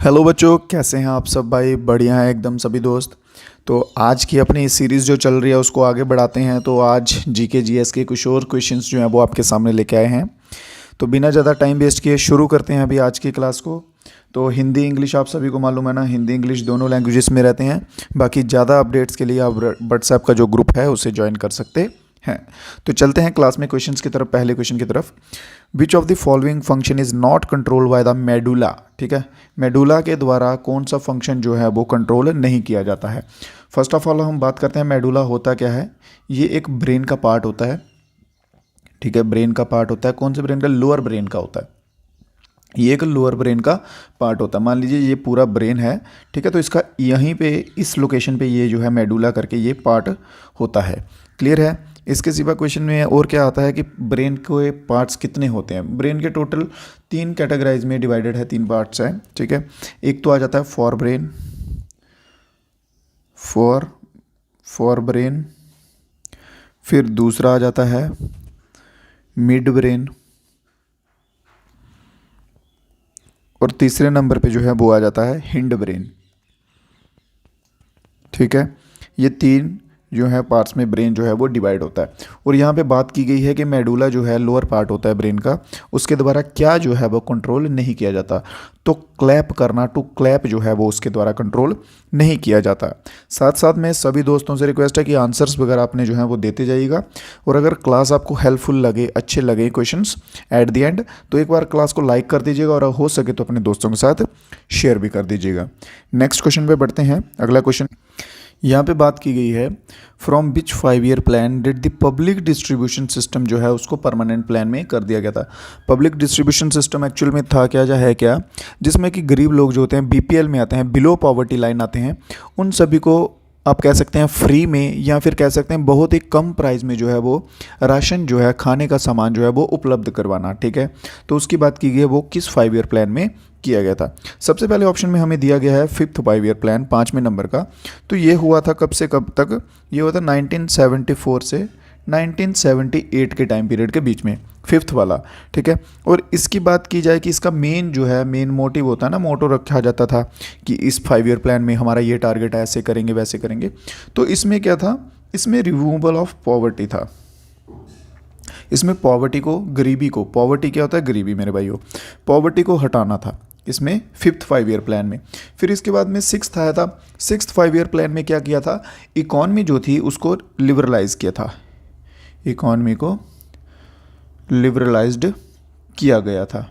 Hello बच्चों, कैसे हैं आप सब भाई? बढ़िया है एकदम सभी दोस्त। तो आज की अपनी सीरीज़ जो चल रही है उसको आगे बढ़ाते हैं। तो आज जीके जीएस के कुछ और क्वेश्चंस जो हैं वो आपके सामने लेके आए हैं। तो बिना ज़्यादा टाइम वेस्ट किए शुरू करते हैं अभी आज की क्लास को। तो हिंदी इंग्लिश आप सभी को मालूम है ना, हिंदी इंग्लिश दोनों लैंग्वेजेस में रहते हैं। बाकी ज़्यादा अपडेट्स के लिए आप व्हाट्सएप का जो ग्रुप है उसे ज्वाइन कर सकते हैं। तो चलते हैं क्लास में क्वेश्चंस की तरफ। पहले क्वेश्चन की तरफ, which of the following function is not control by the medulla. ठीक है, मेडुला के द्वारा कौन सा फंक्शन जो है वो कंट्रोल नहीं किया जाता है। फर्स्ट ऑफ ऑल हम बात करते हैं मेडुला होता क्या है। ये एक ब्रेन का पार्ट होता है। ठीक है, ब्रेन का पार्ट होता है। कौन से ब्रेन का? लोअर ब्रेन का होता है। ये एक लोअर ब्रेन का पार्ट होता है। मान लीजिए ये पूरा ब्रेन है, ठीक है, तो इसका यहीं पे इस लोकेशन पे ये जो है मेडुला करके ये पार्ट होता है। क्लियर है? इसके सिवा क्वेश्चन में और क्या आता है कि ब्रेन के पार्ट्स कितने होते हैं। ब्रेन के टोटल 3 कैटेगराइज में डिवाइडेड है, 3 पार्ट्स हैं। ठीक है, एक तो आ जाता है फॉर ब्रेन, फॉर ब्रेन। फिर दूसरा आ जाता है मिड ब्रेन, और तीसरे नंबर पे जो है वो आ जाता है हिंड ब्रेन। ठीक है, ये 3 जो है पार्ट्स में ब्रेन जो है वो डिवाइड होता है। और यहाँ पे बात की गई है कि मेडुला जो है लोअर पार्ट होता है ब्रेन का, उसके द्वारा क्या जो है वो कंट्रोल नहीं किया जाता। तो क्लैप करना, टू क्लैप जो है वो उसके द्वारा कंट्रोल नहीं किया जाता। साथ साथ में सभी दोस्तों से रिक्वेस्ट है कि आंसर्स वगैरह आपने जो है वो देते जाइएगा। और अगर क्लास आपको हेल्पफुल लगे, अच्छे लगे क्वेश्चंस एट द एंड, तो एक बार क्लास को लाइक कर दीजिएगा और हो सके तो अपने दोस्तों के साथ शेयर भी कर दीजिएगा। नेक्स्ट क्वेश्चन पे बढ़ते हैं। अगला क्वेश्चन यहाँ पे बात की गई है, from which 5 year plan did the public distribution system जो है उसको परमानेंट प्लान में कर दिया गया था। पब्लिक डिस्ट्रीब्यूशन सिस्टम एक्चुअल में था क्या, या है क्या, जिसमें कि गरीब लोग जो होते हैं बीपीएल में आते हैं, बिलो पॉवर्टी लाइन आते हैं, उन सभी को आप कह सकते हैं फ्री में, या फिर कह सकते हैं बहुत ही कम प्राइस में जो है वो राशन जो है, खाने का सामान जो है वो उपलब्ध करवाना। ठीक है, तो उसकी बात की गई है वो किस 5 ईयर प्लान में किया गया था। सबसे पहले ऑप्शन में हमें दिया गया है 5th 5 ईयर प्लान, 5वें नंबर का। तो ये हुआ था कब से कब तक? ये हुआ था 1974 से 1978 के टाइम पीरियड के बीच में, 5th वाला। ठीक है, और इसकी बात की जाए कि इसका मेन जो है, मेन मोटिव होता है ना, मोटो रखा जाता था कि इस 5 ईयर प्लान में हमारा ये टारगेट है, ऐसे करेंगे वैसे करेंगे। तो इसमें क्या था? इसमें रिमूवल ऑफ पॉवर्टी था। इसमें पॉवर्टी को, गरीबी को, पॉवर्टी क्या होता है? गरीबी मेरे भाइयों, पॉवर्टी को हटाना था इसमें 5th 5 ईयर प्लान में। फिर इसके बाद में 6th आया था। 6th 5 ईयर प्लान में क्या किया था? इकॉनमी जो थी उसको लिबरलाइज किया था। इकॉनमी को लिबरलाइज्ड किया गया था।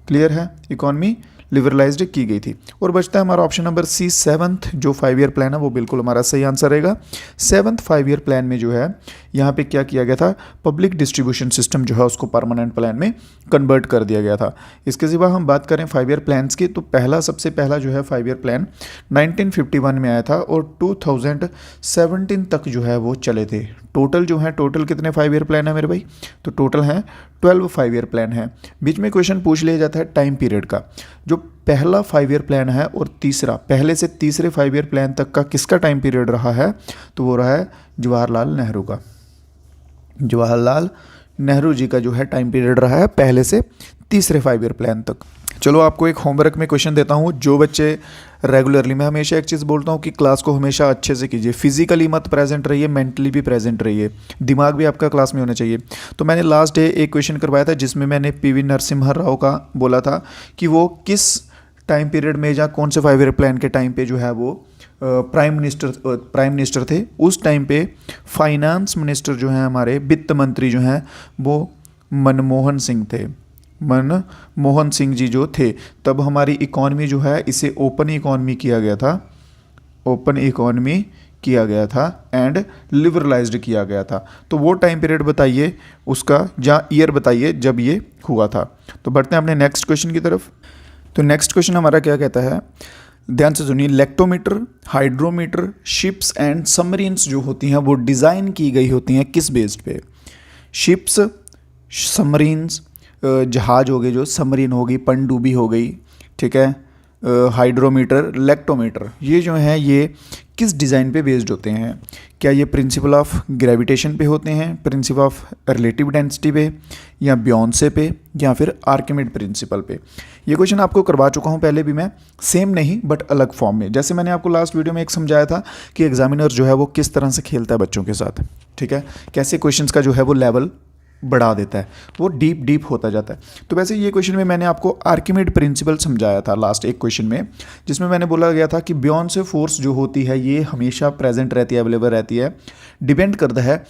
क्लियर है? इकॉनमी लिबरलाइज्ड की गई थी। और बचता है हमारा ऑप्शन नंबर सी, 7th जो 5 ईयर प्लान है वो बिल्कुल हमारा सही आंसर रहेगा। 7th 5 ईयर प्लान में जो है यहाँ पे क्या किया गया था? पब्लिक डिस्ट्रीब्यूशन सिस्टम जो है उसको परमानेंट प्लान में कन्वर्ट कर दिया गया था। इसके सिवा हम बात करें 5 ईयर प्लान्स की, तो सबसे पहला जो है 5 ईयर प्लान 1951 में आया था और 2017 तक जो है वो चले थे। टोटल कितने 5 ईयर प्लान है मेरे भाई? तो टोटल हैं 12 5 ईयर प्लान है। बीच में क्वेश्चन पूछ लिया जाता है टाइम पीरियड का। जो पहला 5 ईयर प्लान है और तीसरा, पहले से तीसरे 5 ईयर प्लान तक का किसका टाइम पीरियड रहा है? तो वो रहा है जवाहरलाल नेहरू का। जवाहरलाल नेहरू जी का जो है टाइम पीरियड रहा है पहले से तीसरे 5 ईयर प्लान तक। चलो आपको एक होमवर्क में क्वेश्चन देता हूँ। जो बच्चे रेगुलरली, मैं हमेशा एक चीज़ बोलता हूँ कि क्लास को हमेशा अच्छे से कीजिए, फिजिकली मत प्रेजेंट रहिए, मेंटली भी प्रेजेंट रहिए, दिमाग भी आपका क्लास में होना चाहिए। तो मैंने लास्ट डे एक क्वेश्चन करवाया था जिसमें मैंने पीवी नरसिम्हा राव का बोला था कि वो किस टाइम पीरियड में या कौन से 5 ईयर प्लान के टाइम पे जो है वो प्राइम मिनिस्टर थे। उस टाइम पे फाइनेंस मिनिस्टर जो हैं, हमारे वित्त मंत्री जो हैं, वो मनमोहन सिंह थे। मनमोहन सिंह जी जो थे, तब हमारी इकॉनमी जो है इसे ओपन इकॉनमी किया गया था, ओपन इकॉनमी किया गया था एंड लिबरलाइज्ड किया गया था। तो वो टाइम पीरियड बताइए उसका, या ईयर बताइए जब ये हुआ था। तो बढ़ते हैं अपने नेक्स्ट क्वेश्चन की तरफ। तो नेक्स्ट क्वेश्चन हमारा क्या कहता है, ध्यान से सुनिए। Lactometer, hydrometer, ships and submarines जो होती हैं वो डिज़ाइन की गई होती हैं किस बेस्ड पे? शिप्स, सबमरीन्स, जहाज हो गए, जो सबमरीन होगी, पनडुब्बी हो गई, ठीक है, हाइड्रोमीटर, लेक्टोमीटर, ये जो हैं ये किस डिज़ाइन पे बेस्ड होते हैं? क्या ये प्रिंसिपल ऑफ ग्रेविटेशन पे होते हैं, प्रिंसिपल ऑफ रिलेटिव डेंसिटी पे, या बियॉन्से पे, या फिर आर्किमिड प्रिंसिपल पे? ये क्वेश्चन आपको करवा चुका हूँ पहले भी मैं, सेम नहीं बट अलग फॉर्म में। जैसे मैंने आपको लास्ट वीडियो में एक समझाया था कि एग्जामिनर जो है वो किस तरह से खेलता है बच्चों के साथ, ठीक है, कैसे क्वेश्चंस का जो है वो लेवल बढ़ा देता है, वो डीप होता जाता है। तो वैसे ये क्वेश्चन में मैंने आपको आर्किमिड प्रिंसिपल समझाया था लास्ट एक क्वेश्चन में, जिसमें मैंने बोला गया था कि बियॉन्ड से फोर्स जो होती है ये हमेशा प्रेजेंट रहती है, अवेलेबल रहती है, डिपेंड करता है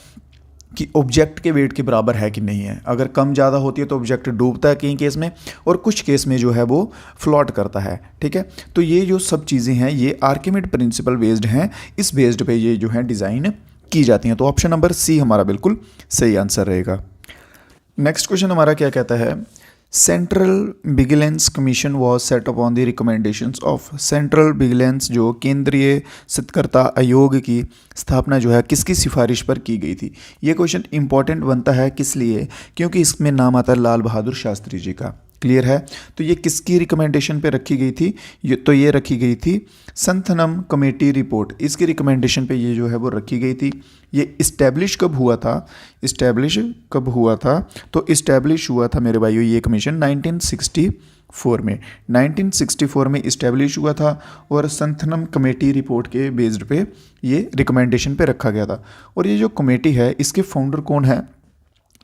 कि ऑब्जेक्ट के वेट के बराबर है कि नहीं है। अगर कम ज़्यादा होती है तो ऑब्जेक्ट डूबता है कई केस में, और कुछ केस में जो है वो फ्लॉट करता है, ठीक है। तो ये जो सब चीज़ें हैं ये आर्किमिड प्रिंसिपल बेस्ड हैं, इस बेस्ड पे ये जो है डिज़ाइन की जाती हैं। तो ऑप्शन नंबर सी हमारा बिल्कुल सही आंसर रहेगा। नेक्स्ट क्वेश्चन हमारा क्या कहता है? Central vigilance commission was set up on the recommendations of. Central vigilance जो केंद्रीय सतर्कता आयोग की स्थापना जो है किसकी सिफारिश पर की गई थी? ये क्वेश्चन इंपॉर्टेंट बनता है किस लिए? क्योंकि इसमें नाम आता है लाल बहादुर शास्त्री जी का। क्लियर है? तो ये किसकी रिकमेंडेशन पे रखी गई थी? ये रखी गई थी संथनम कमेटी रिपोर्ट, इसकी रिकमेंडेशन पे ये जो है वो रखी गई थी। ये इस्टेब्लिश कब हुआ था? तो इस्टेब्लिश हुआ था मेरे भाइयों ये कमीशन 1964 में। 1964 में इस्टेब्लिश हुआ था और संथनम कमेटी रिपोर्ट के बेस्ड पे ये रिकमेंडेशन पे रखा गया था। और ये जो कमेटी है इसके फाउंडर कौन है,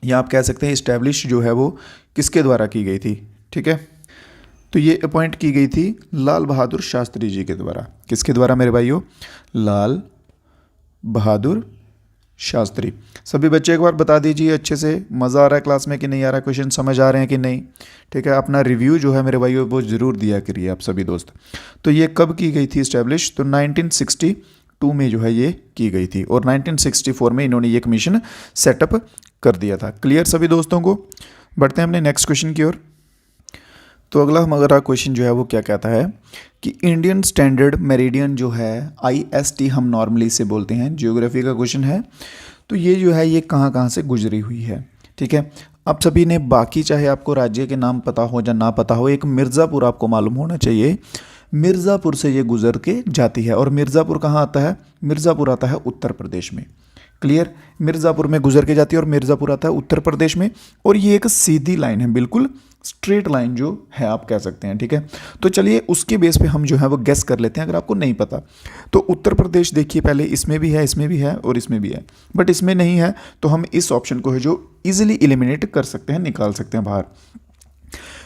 या आप कह सकते हैं इस्टेब्लिश जो है वो किसके द्वारा की गई थी? ठीक है, तो ये अपॉइंट की गई थी लाल बहादुर शास्त्री जी के द्वारा। किसके द्वारा मेरे भाइयों? लाल बहादुर शास्त्री। सभी बच्चे एक बार बता दीजिए अच्छे से, मज़ा आ रहा है क्लास में कि नहीं आ रहा है, क्वेश्चन समझ आ रहे हैं कि नहीं? ठीक है, अपना रिव्यू जो है मेरे भाइयों वो ज़रूर दिया करिए आप सभी दोस्त। तो ये कब की गई थी इस्टेब्लिश? तो 1962 में जो है ये की गई थी, और 1964 में इन्होंने ये कमीशन सेटअप कर दिया था। क्लियर सभी दोस्तों को? बढ़ते हैं अपने नेक्स्ट क्वेश्चन की ओर। तो अगला हमारा क्वेश्चन जो है वो क्या कहता है कि इंडियन स्टैंडर्ड मेरिडियन जो है IST हम नॉर्मली इसे बोलते हैं, ज्योग्राफी का क्वेश्चन है। तो ये जो है ये कहाँ से गुजरी हुई है? ठीक है, आप सभी ने बाकी चाहे आपको राज्य के नाम पता हो या ना पता हो, एक मिर्ज़ापुर आपको मालूम होना चाहिए। मिर्ज़ापुर से ये गुजर के जाती है, और मिर्ज़ापुर कहाँ आता है? मिर्ज़ापुर आता है उत्तर प्रदेश में। क्लियर? मिर्ज़ापुर में गुजर के जाती है और मिर्ज़ापुर आता है उत्तर प्रदेश में, और ये एक सीधी लाइन है, बिल्कुल स्ट्रेट लाइन जो है आप कह सकते हैं। ठीक है, तो चलिए उसके बेस पे हम जो है वो गेस कर लेते हैं अगर आपको नहीं पता तो। उत्तर प्रदेश देखिए, पहले इसमें भी है, इसमें भी है और इसमें भी है, बट इसमें नहीं है, तो हम इस ऑप्शन को है जो ईजिली एलिमिनेट कर सकते हैं, निकाल सकते हैं बाहर।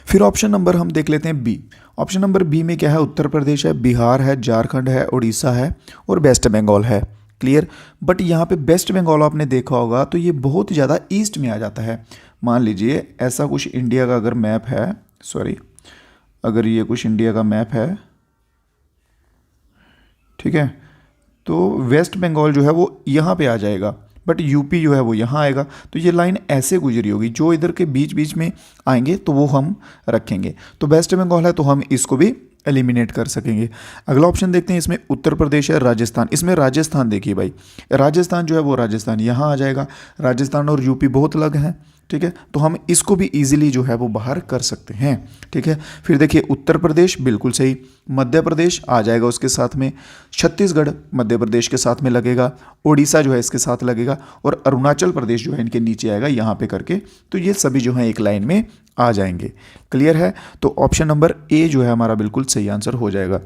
फिर ऑप्शन नंबर हम देख लेते हैं बी। ऑप्शन नंबर बी में क्या है? उत्तर प्रदेश है, बिहार है, झारखंड है, उड़ीसा है और वेस्ट बंगाल है। क्लियर? बट यहाँ पे वेस्ट बंगाल आपने देखा होगा तो ये बहुत ज़्यादा ईस्ट में आ जाता है। मान लीजिए ऐसा कुछ इंडिया का अगर मैप है, अगर ये कुछ इंडिया का मैप है, ठीक है, तो वेस्ट बंगाल जो है वो यहाँ पे आ जाएगा, बट यूपी जो है वो यहाँ आएगा। तो ये लाइन ऐसे गुजरी होगी, जो इधर के बीच बीच में आएंगे तो वो हम रखेंगे। तो वेस्ट बंगाल है तो हम इसको भी एलिमिनेट कर सकेंगे। अगला ऑप्शन देखते हैं, इसमें उत्तर प्रदेश है, राजस्थान। इसमें राजस्थान देखिए भाई, राजस्थान जो है वो राजस्थान यहाँ आ जाएगा। राजस्थान और यूपी बहुत अलग हैं, ठीक है, तो हम इसको भी इजीली जो है वो बाहर कर सकते हैं। ठीक है, फिर देखिए उत्तर प्रदेश बिल्कुल सही, मध्य प्रदेश आ जाएगा उसके साथ में, छत्तीसगढ़ मध्य प्रदेश के साथ में लगेगा, उड़ीसा जो है इसके साथ लगेगा, और अरुणाचल प्रदेश जो है इनके नीचे आएगा यहाँ पे करके। तो ये सभी जो है एक लाइन में आ जाएंगे। क्लियर है? तो ऑप्शन नंबर ए जो है हमारा बिल्कुल सही आंसर हो जाएगा।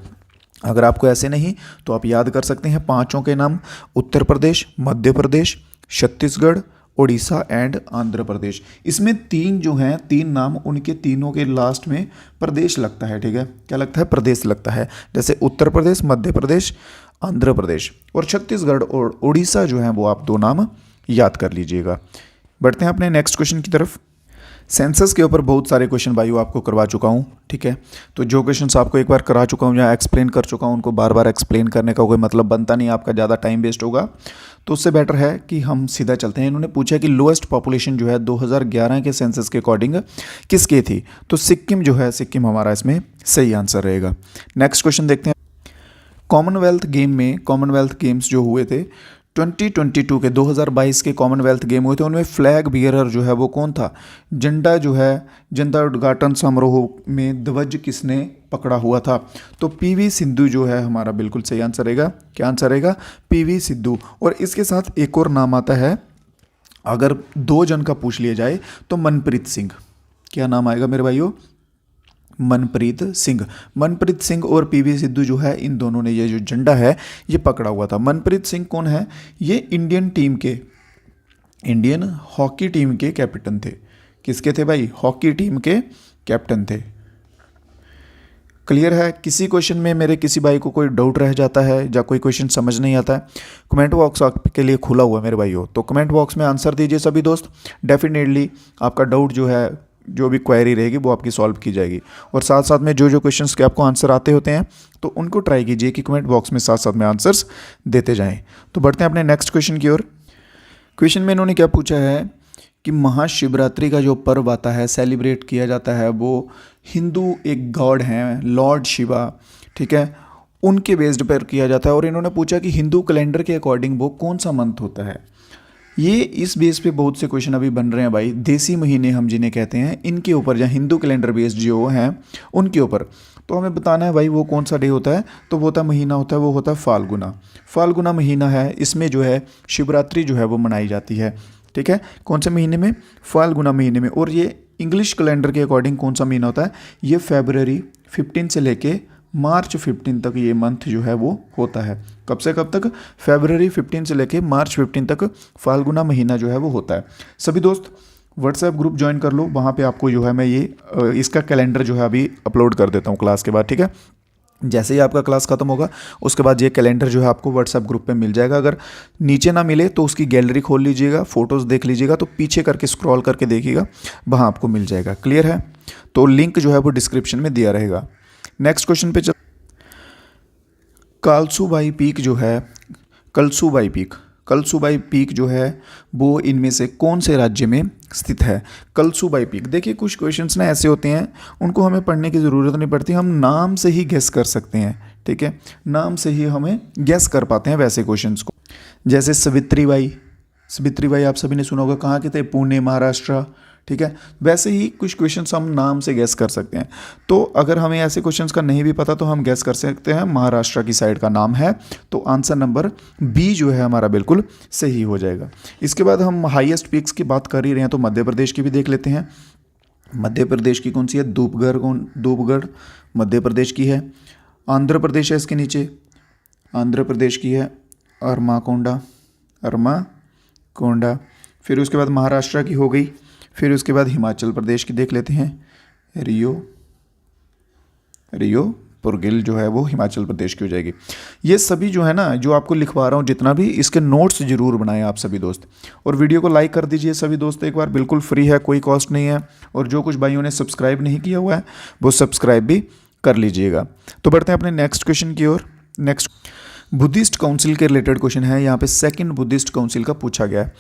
अगर आपको ऐसे नहीं तो आप याद कर सकते हैं पांचों के नाम, उत्तर प्रदेश, मध्य प्रदेश, छत्तीसगढ़, उड़ीसा एंड आंध्र प्रदेश। इसमें तीन जो हैं, तीन नाम, उनके तीनों के लास्ट में प्रदेश लगता है। ठीक है, क्या लगता है? प्रदेश लगता है। जैसे उत्तर प्रदेश, मध्य प्रदेश, आंध्र प्रदेश, और छत्तीसगढ़ और उड़ीसा जो है वो आप दो नाम याद कर लीजिएगा। बढ़ते हैं अपने नेक्स्ट क्वेश्चन की तरफ। सेंसस के ऊपर बहुत सारे क्वेश्चन भाइयों आपको करवा चुका हूँ। ठीक है, तो जो क्वेश्चंस आपको एक बार करा चुका हूँ या एक्सप्लेन कर चुका हूँ, उनको बार बार एक्सप्लेन करने का कोई मतलब बनता नहीं, आपका ज़्यादा टाइम वेस्ट होगा। तो उससे बेटर है कि हम सीधा चलते हैं। इन्होंने पूछा कि लोएस्ट पॉपुलेशन जो है 2011 के सेंसस के अकॉर्डिंग किसकी थी? तो सिक्किम जो है, सिक्किम हमारा इसमें सही आंसर रहेगा। नेक्स्ट क्वेश्चन देखते हैं। कॉमनवेल्थ गेम्स जो हुए थे 2022 के 2022 के कॉमनवेल्थ गेम हुए थे, उनमें फ्लैग बियरर जो है वो कौन था? झंडा जो है, झंडा उद्घाटन समारोह में ध्वज किसने पकड़ा हुआ था? तो पीवी सिंधु जो है हमारा बिल्कुल सही आंसर रहेगा। क्या आंसर रहेगा? पीवी सिंधु। और इसके साथ एक और नाम आता है, अगर 2 जन का पूछ लिया जाए तो मनप्रीत सिंह। क्या नाम आएगा मेरे भाइयों? मनप्रीत सिंह। मनप्रीत सिंह और पीवी सिंधु जो है, इन दोनों ने ये जो झंडा है ये पकड़ा हुआ था। मनप्रीत सिंह कौन है? ये इंडियन हॉकी टीम के कैप्टन थे। किसके थे भाई? हॉकी टीम के कैप्टन थे। क्लियर है? किसी क्वेश्चन में मेरे किसी भाई को कोई डाउट रह जाता है या कोई क्वेश्चन समझ नहीं आता है, कमेंट बॉक्स आपके लिए खुला हुआ है मेरे भाइयों, तो कमेंट बॉक्स में आंसर दीजिए सभी दोस्त। डेफिनेटली आपका डाउट जो है, जो भी क्वेरी रहेगी वो आपकी सॉल्व की जाएगी। और साथ साथ में जो क्वेश्चंस के आपको आंसर आते होते हैं तो उनको ट्राई कीजिए कि कमेंट बॉक्स में साथ साथ में आंसर्स देते जाएं। तो बढ़ते हैं अपने नेक्स्ट क्वेश्चन की ओर। क्वेश्चन में इन्होंने क्या पूछा है कि महाशिवरात्रि का जो पर्व आता है, सेलिब्रेट किया जाता है, वो हिंदू एक गॉड हैं लॉर्ड शिवा, ठीक है, उनके बेस्ड पर किया जाता है। और इन्होंने पूछा कि हिंदू कैलेंडर के अकॉर्डिंग वो कौन सा मंथ होता है। ये इस बेस पे बहुत से क्वेश्चन अभी बन रहे हैं भाई। देसी महीने हम जिन्हें कहते हैं, इनके ऊपर या हिंदू कैलेंडर बेस्ड जो हैं उनके ऊपर तो हमें बताना है भाई वो कौन सा डे होता है। तो वो होता महीना होता है, वो होता है फाल्गुना। फाल्गुना महीना है, इसमें जो है शिवरात्रि जो है वो मनाई जाती है। ठीक है, कौन से महीने में? फाल्गुना महीने में। और ये इंग्लिश कैलेंडर के अकॉर्डिंग कौन सा महीना होता है? ये February 15 से लेके मार्च 15 तक ये मंथ जो है वो होता है। कब से कब तक? February 15 से लेके मार्च 15 तक फाल्गुना महीना जो है वो होता है। सभी दोस्त व्हाट्सएप ग्रुप ज्वाइन कर लो, वहाँ पे आपको जो है मैं ये इसका कैलेंडर जो है अभी अपलोड कर देता हूँ क्लास के बाद। ठीक है, जैसे ही आपका क्लास खत्म होगा उसके बाद ये कैलेंडर जो है आपको व्हाट्सएप ग्रुप पे मिल जाएगा। अगर नीचे ना मिले तो उसकी गैलरी खोल लीजिएगा, फोटोज़ देख लीजिएगा, तो पीछे करके स्क्रॉल करके देखिएगा, वहाँ आपको मिल जाएगा। क्लियर है? तो लिंक जो है वो डिस्क्रिप्शन में दिया रहेगा। नेक्स्ट क्वेश्चन पे कलसूबाई पीक जो है, कलसूबाई पीक जो है वो इनमें से कौन से राज्य में स्थित है? कलसूबाई पीक। देखिए कुछ क्वेश्चंस ना ऐसे होते हैं, उनको हमें पढ़ने की ज़रूरत नहीं पड़ती, हम नाम से ही गेस कर सकते हैं। ठीक है, नाम से ही हमें गेस कर पाते हैं वैसे क्वेश्चंस को। जैसे सावित्रीबाई आप सभी ने सुना होगा, कहाँ के थे? पुणे, महाराष्ट्र। ठीक है, वैसे ही कुछ क्वेश्चंस हम नाम से गैस कर सकते हैं। तो अगर हमें ऐसे क्वेश्चंस का नहीं भी पता तो हम गैस कर सकते हैं महाराष्ट्र की साइड का नाम है, तो आंसर नंबर बी जो है हमारा बिल्कुल सही हो जाएगा। इसके बाद हम हाईएस्ट पीक्स की बात कर ही रहे हैं तो मध्य प्रदेश की भी देख लेते हैं। मध्य प्रदेश की कौन सी है? धूपगढ़ मध्य प्रदेश की है। आंध्र प्रदेश है इसके नीचे, आंध्र प्रदेश की है अरमाकोंडा। फिर उसके बाद महाराष्ट्र की हो गई। फिर उसके बाद हिमाचल प्रदेश की देख लेते हैं, रियो पुरगिल जो है वो हिमाचल प्रदेश की हो जाएगी। ये सभी जो है ना, जो आपको लिखवा रहा हूँ जितना भी, इसके नोट्स जरूर बनाएं आप सभी दोस्त। और वीडियो को लाइक कर दीजिए सभी दोस्त एक बार, बिल्कुल फ्री है, कोई कॉस्ट नहीं है। और जो कुछ भाइयों ने सब्सक्राइब नहीं किया हुआ है वो सब्सक्राइब भी कर लीजिएगा। तो बढ़ते हैं अपने नेक्स्ट क्वेश्चन की ओर। नेक्स्ट बुद्धिस्ट काउंसिल के रिलेटेड क्वेश्चन है। यहाँ पे सेकेंड बुद्धिस्ट काउंसिल का पूछा गया है।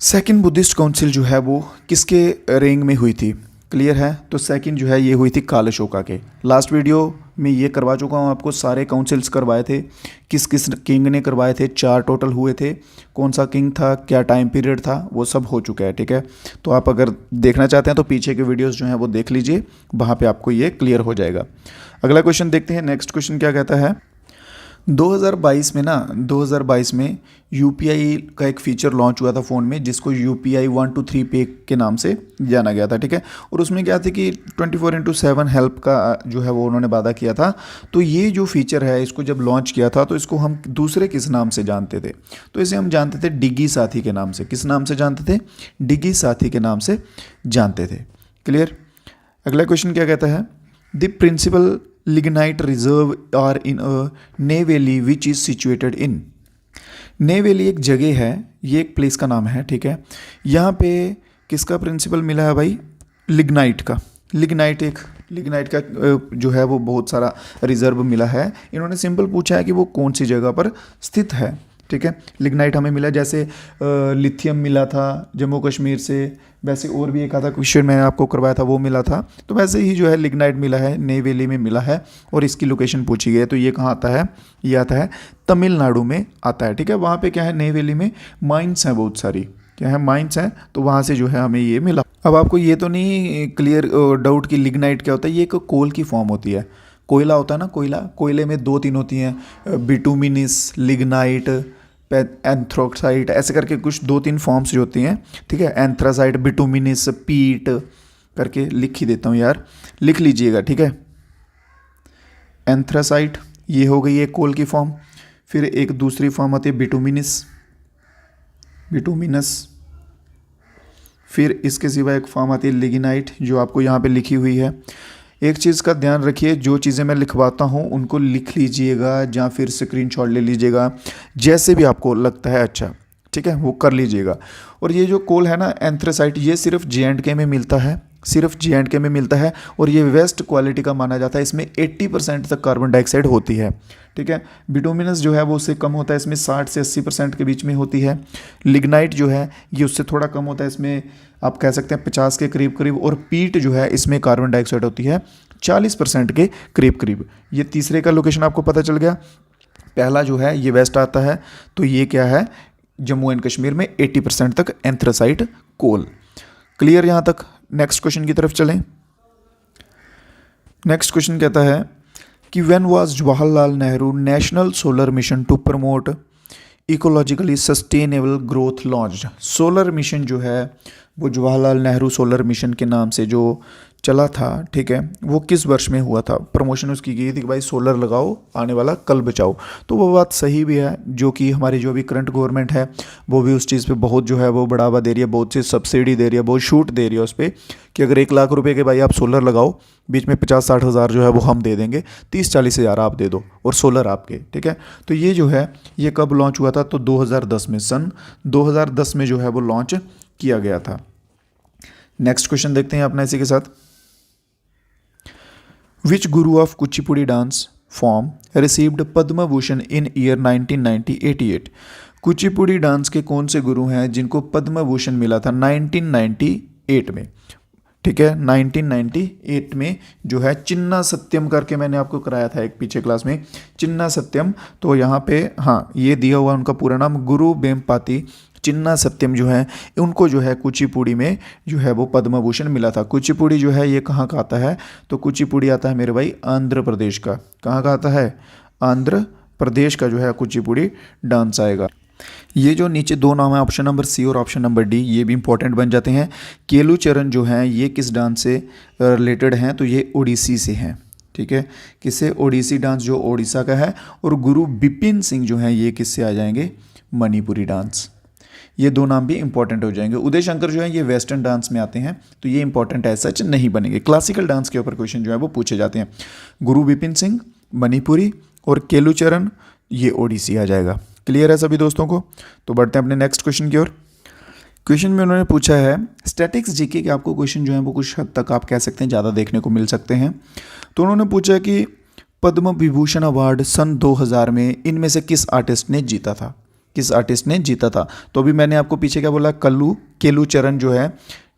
सेकेंड बुद्धिस्ट काउंसिल जो है वो किसके रेंग में हुई थी? क्लियर है? तो सेकंड जो है ये हुई थी काल अशोका के। लास्ट वीडियो में ये करवा चुका हूँ आपको, सारे काउंसिल्स करवाए थे, किस किस किंग ने करवाए थे, 4 टोटल हुए थे, कौन सा किंग था, क्या टाइम पीरियड था, वो सब हो चुका है। ठीक है, तो आप अगर देखना चाहते हैं तो पीछे के वीडियोस जो हैं वो देख लीजिए, वहाँ पे आपको ये क्लियर हो जाएगा। अगला क्वेश्चन देखते हैं। नेक्स्ट क्वेश्चन क्या कहता है? 2022 में यूपीआई का एक फीचर लॉन्च हुआ था फ़ोन में, जिसको यूपीआई 1 to 3 पे के नाम से जाना गया था। ठीक है, और उसमें क्या था कि 24/7 हेल्प का जो है वो उन्होंने वादा किया था। तो ये जो फीचर है, इसको जब लॉन्च किया था तो इसको हम दूसरे किस नाम से जानते थे? तो इसे हम जानते थे डिगी साथी के नाम से। किस नाम से जानते थे? डिगी साथी के नाम से जानते थे। क्लियर? अगला क्वेश्चन क्या कहता है? The principal lignite reserve are in a Neyveli which is situated in. Neyveli एक जगह है, ये एक प्लेस का नाम है। ठीक है, यहाँ पे किसका प्रिंसिपल मिला है भाई? लिग्नाइट का। लिग्नाइट का जो है वो बहुत सारा रिजर्व मिला है। इन्होंने सिंपल पूछा है कि वो कौन सी जगह पर स्थित है। ठीक है। लिग्नाइट हमें मिला, जैसे लिथियम मिला था जम्मू कश्मीर से, वैसे और भी एक आधा क्वेश्चन मैंने आपको करवाया था वो मिला था, तो वैसे ही जो है लिग्नाइट मिला है, नई वैली में मिला है और इसकी लोकेशन पूछी गई है। तो ये कहाँ आता है, ये आता है तमिलनाडु में आता है, ठीक है। वहाँ पे क्या है, नई वैली में माइंस हैं बहुत सारी, क्या है, माइंस हैं, तो वहाँ से जो है हमें ये मिला। अब आपको ये तो नहीं क्लियर डाउट कि लिग्नाइट क्या होता है, ये एक कोल की फॉर्म होती है। कोयला होता है ना, कोयला, कोयले में 2-3 होती हैं, बिटुमिनस, लिग्नाइट, एंथ्रोक्साइट, ऐसे करके कुछ 2-3 फॉर्म्स जो होती हैं, ठीक है। एंथ्रासाइट, बिटुमिनस, पीट करके लिख ही देता हूँ यार, लिख लीजिएगा, ठीक है। एंथ्रासाइट ये हो गई एक कोल की फॉर्म। फिर एक दूसरी फॉर्म आती है बिटुमिनस, बिटुमिनस। फिर इसके सिवा एक फॉर्म आती है लिग्नाइट, जो आपको यहाँ पे लिखी हुई है। एक चीज़ का ध्यान रखिए, जो चीज़ें मैं लिखवाता हूँ उनको लिख लीजिएगा या फिर स्क्रीनशॉट ले लीजिएगा, जैसे भी आपको लगता है अच्छा, ठीक है, वो कर लीजिएगा। और ये जो कोल है ना एंथ्रासाइट, ये सिर्फ J&K में मिलता है, सिर्फ J&K में मिलता है, और ये वेस्ट क्वालिटी का माना जाता है। इसमें 80% तक कार्बन डाइऑक्साइड होती है, ठीक है। बिटुमिनस जो है वो उससे कम होता है, इसमें 60 से 80% के बीच में होती है। लिग्नाइट जो है ये उससे थोड़ा कम होता है, इसमें आप कह सकते हैं 50 के करीब करीब। और पीट जो है इसमें कार्बन डाइऑक्साइड होती है 40% के करीब करीब। ये तीसरे का लोकेशन आपको पता चल गया। पहला जो है ये वेस्ट आता है, तो ये क्या है, जम्मू एंड कश्मीर में 80% तक एंथ्रासाइट कोल। क्लियर यहाँ तक। नेक्स्ट क्वेश्चन की तरफ चलें। नेक्स्ट क्वेश्चन कहता है कि when was Jawaharlal Nehru national solar mission to promote ecologically sustainable growth launched. Solar mission जो है वो जवाहरलाल नेहरू सोलर मिशन के नाम से जो चला था, ठीक है, वो किस वर्ष में हुआ था। प्रमोशन उसकी की थी कि भाई सोलर लगाओ, आने वाला कल बचाओ। तो वो बात सही भी है, जो कि हमारी जो भी करंट गवर्नमेंट है वो भी उस चीज़ पे बहुत जो है वो बढ़ावा दे रही है, बहुत सी सब्सिडी दे रही है, बहुत छूट दे रही है उस पर, कि अगर 1 लाख रुपए के भाई आप सोलर लगाओ, बीच में 50-60 हज़ार जो है वो हम दे देंगे, 30-40 हज़ार आप दे दो और सोलर आपके, ठीक है। तो ये जो है ये कब लॉन्च हुआ था, तो 2010 में, सन 2010 में जो है वो लॉन्च किया गया था। नेक्स्ट क्वेश्चन देखते हैं अपना इसी के साथ। Which guru of Kuchipudi dance form received Padma Bhushan in year 1988? Kuchipudi dance के कौन से गुरु हैं जिनको पद्म भूषण मिला था 1998 में, ठीक है। 1998 में जो है चिन्ना सत्यम करके मैंने आपको कराया था एक पीछे क्लास में, चिन्ना सत्यम। तो यहाँ पे हाँ ये दिया हुआ उनका पूरा नाम, गुरु बेम्पाती चिन्ना सत्यम जो है, उनको जो है कुचिपुड़ी में जो है वो पद्म भूषण मिला था। कुचिपुड़ी जो है ये कहाँ का आता है, तो कुचिपुड़ी आता है मेरे भाई आंध्र प्रदेश का। कहाँ का आता है, आंध्र प्रदेश का जो है कुचिपुड़ी डांस आएगा। ये जो नीचे 2 नाम है, ऑप्शन नंबर सी और ऑप्शन नंबर डी, ये भी इंपॉर्टेंट बन जाते हैं। केलू चरण जो हैं ये किस डांस से रिलेटेड हैं, तो ये ओडिसी से हैं, ठीक है। किससे, ओडिसी डांस जो ओडिशा का है। और गुरु बिपिन सिंह जो हैं ये किससे आ जाएंगे, मणिपुरी डांस। ये 2 नाम भी इंपॉर्टेंट हो जाएंगे। उदय शंकर जो है ये वेस्टर्न डांस में आते हैं, तो ये इंपॉर्टेंट है, सच नहीं बनेंगे। क्लासिकल डांस के ऊपर क्वेश्चन जो है वो पूछे जाते हैं। गुरु बिपिन सिंह मणिपुरी और केलू चरण ये ओडिसी आ जाएगा। क्लियर है सभी दोस्तों को। तो बढ़ते हैं अपने नेक्स्ट क्वेश्चन की ओर। क्वेश्चन में उन्होंने पूछा है स्टैटिक्स जीके के, आपको क्वेश्चन जो है वो कुछ हद तक आप कह सकते हैं ज़्यादा देखने को मिल सकते हैं। तो उन्होंने पूछा कि पद्म विभूषण अवार्ड सन 2000 में इनमें से किस आर्टिस्ट ने जीता था, किस आर्टिस्ट ने जीता था। तो अभी मैंने आपको पीछे क्या बोला, केलू चरण जो है,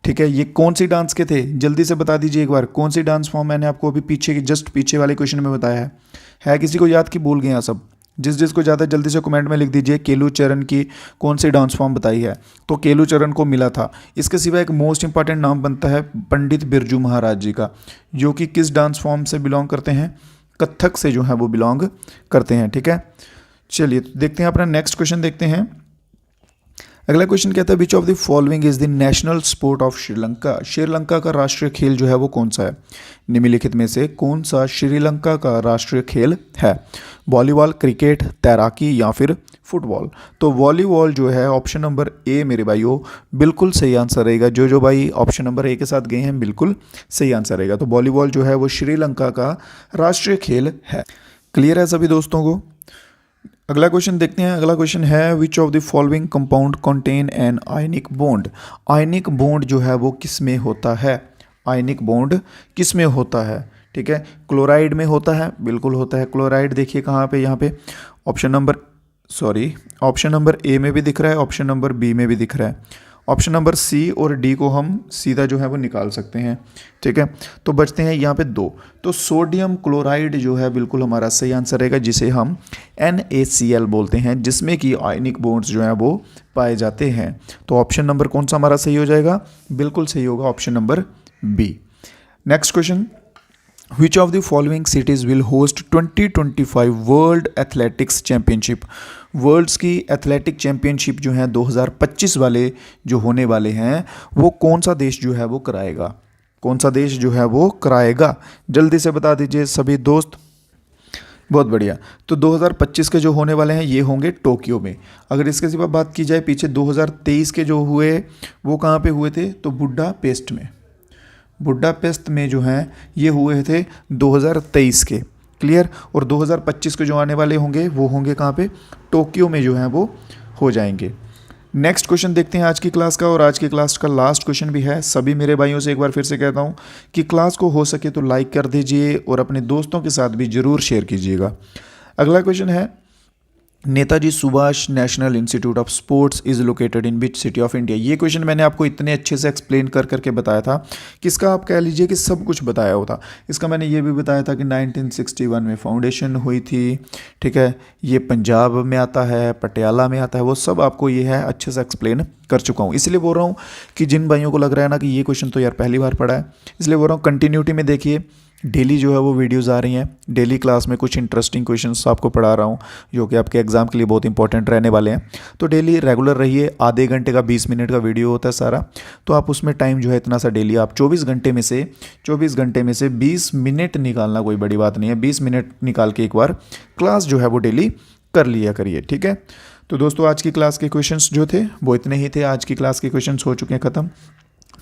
ठीक है, ये कौन सी डांस के थे, जल्दी से बता दीजिए एक बार, कौन सी डांस फॉर्म मैंने आपको अभी पीछे जस्ट पीछे वाले क्वेश्चन में बताया है किसी को याद कि भूल गए हैं सब। जिसको ज़्यादा जल्दी से कमेंट में लिख दीजिए केलू चरण की कौन सी डांस फॉर्म बताई है। तो केलू चरण को मिला था। इसके सिवा एक मोस्ट इंपॉर्टेंट नाम बनता है पंडित बिरजू महाराज जी का, जो कि किस डांस फॉर्म से बिलोंग करते हैं, कथक से जो है वो बिलोंग करते हैं, ठीक है। चलिए तो देखते हैं अपना नेक्स्ट क्वेश्चन देखते हैं। अगला क्वेश्चन कहता है which of the following is the national sport of Sri Lanka. Sri Lanka का राष्ट्रीय खेल जो है वो कौन सा है, निम्नलिखित में से कौन सा श्रीलंका का राष्ट्रीय खेल है। वॉलीबॉल, क्रिकेट, तैराकी या फिर फुटबॉल। तो वॉलीबॉल जो है ऑप्शन नंबर ए मेरे भाइयों बिल्कुल सही आंसर रहेगा। जो भाई ऑप्शन नंबर ए के साथ गए हैं बिल्कुल सही आंसर रहेगा। तो वॉलीबॉल जो है वो श्रीलंका का राष्ट्रीय खेल है। क्लियर है सभी दोस्तों को। अगला क्वेश्चन देखते हैं। अगला क्वेश्चन है which of the following compound contain an ionic bond. Ionic bond जो है वो किस में होता है, आयनिक बॉन्ड किस में होता है, ठीक है। क्लोराइड में होता है, बिल्कुल होता है क्लोराइड। देखिए कहाँ पे, यहाँ पे option number sorry, option number A में भी दिख रहा है, ऑप्शन नंबर बी में भी दिख रहा है। ऑप्शन नंबर सी और डी को हम सीधा जो है वो निकाल सकते हैं, ठीक है। तो बचते हैं यहाँ पे दो। तो सोडियम क्लोराइड जो है बिल्कुल हमारा सही आंसर रहेगा, जिसे हम NaCl बोलते हैं, जिसमें कि आयनिक बॉन्ड्स जो हैं वो पाए जाते हैं। तो ऑप्शन नंबर कौन सा हमारा सही हो जाएगा? बिल्कुल सही होगा option number B. Next question, Which of the following cities will host 2025 world athletics championship? Worlds की एथलेटिक चैम्पियनशिप जो है 2025 वाले जो होने वाले हैं, वो कौन सा देश जो है वो कराएगा? कौन सा देश जो है वो कराएगा? जल्दी से बता दीजिए सभी दोस्त। बहुत बढ़िया। तो 2025 के जो होने वाले हैं ये होंगे टोक्यो में। अगर इसके सिवा बात की जाए पीछे 2023 के जो हुए वो कहाँ पे हुए थे? तो बुडापेस्ट में। बुडापेस्ट में जो हैं ये हुए थे 2023 के। क्लियर। और 2025 के जो आने वाले होंगे वो होंगे कहाँ पे? टोक्यो में जो हैं वो हो जाएंगे। नेक्स्ट क्वेश्चन देखते हैं आज की क्लास का, और आज की क्लास का लास्ट क्वेश्चन भी है। सभी मेरे भाइयों से एक बार फिर से कहता हूँ कि क्लास को हो सके तो लाइक कर दीजिए और अपने दोस्तों के साथ भी ज़रूर शेयर कीजिएगा। अगला क्वेश्चन है, Netaji Subhash national institute of sports is located in which city of India? ये क्वेश्चन मैंने आपको इतने अच्छे से एक्सप्लेन कर करके बताया था कि इसका आप कह लीजिए कि सब कुछ बताया होता। इसका मैंने ये भी बताया था कि 1961 में फाउंडेशन हुई थी, ठीक है। ये पंजाब में आता है, पटियाला में आता है, वो सब आपको ये है अच्छे से एक्सप्लेन कर चुका हूँ। इसलिए बोल रहा हूँ कि जिन भाइयों को लग रहा है ना कि ये क्वेश्चन तो यार पहली बार पढ़ा है, इसलिए बोल रहा हूँ कंटिन्यूटी में देखिए। डेली जो है वो वीडियोस आ रही हैं, डेली क्लास में कुछ इंटरेस्टिंग क्वेश्चंस आपको पढ़ा रहा हूँ जो कि आपके एग्जाम के लिए बहुत इंपॉर्टेंट रहने वाले हैं। तो डेली रेगुलर रहिए। आधे घंटे का 20 मिनट का वीडियो होता है सारा, तो आप उसमें टाइम जो है इतना सा डेली आप 24 घंटे में से 20 मिनट निकालना कोई बड़ी बात नहीं है। 20 मिनट निकाल के एक बार क्लास जो है वो डेली कर लिया करिए, ठीक है। तो दोस्तों आज की क्लास के क्वेश्चंस जो थे वो इतने ही थे। आज की क्लास के क्वेश्चंस हो चुके हैं ख़त्म।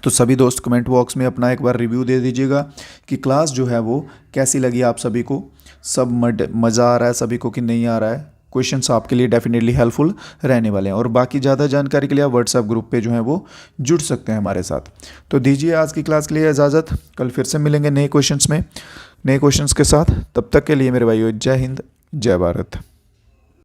तो सभी दोस्त कमेंट बॉक्स में अपना एक बार रिव्यू दे दीजिएगा कि क्लास जो है वो कैसी लगी आप सभी को। सब मज़ा आ रहा है सभी को कि नहीं आ रहा है? क्वेश्चंस आपके लिए डेफिनेटली हेल्पफुल रहने वाले हैं। और बाकी ज़्यादा जानकारी के लिए आप व्हाट्सएप ग्रुप पे जो है वो जुड़ सकते हैं हमारे साथ। तो दीजिए आज की क्लास के लिए इजाज़त। कल फिर से मिलेंगे नए क्वेश्चंस के साथ। तब तक के लिए मेरे भाइयों, जय हिंद, जय भारत।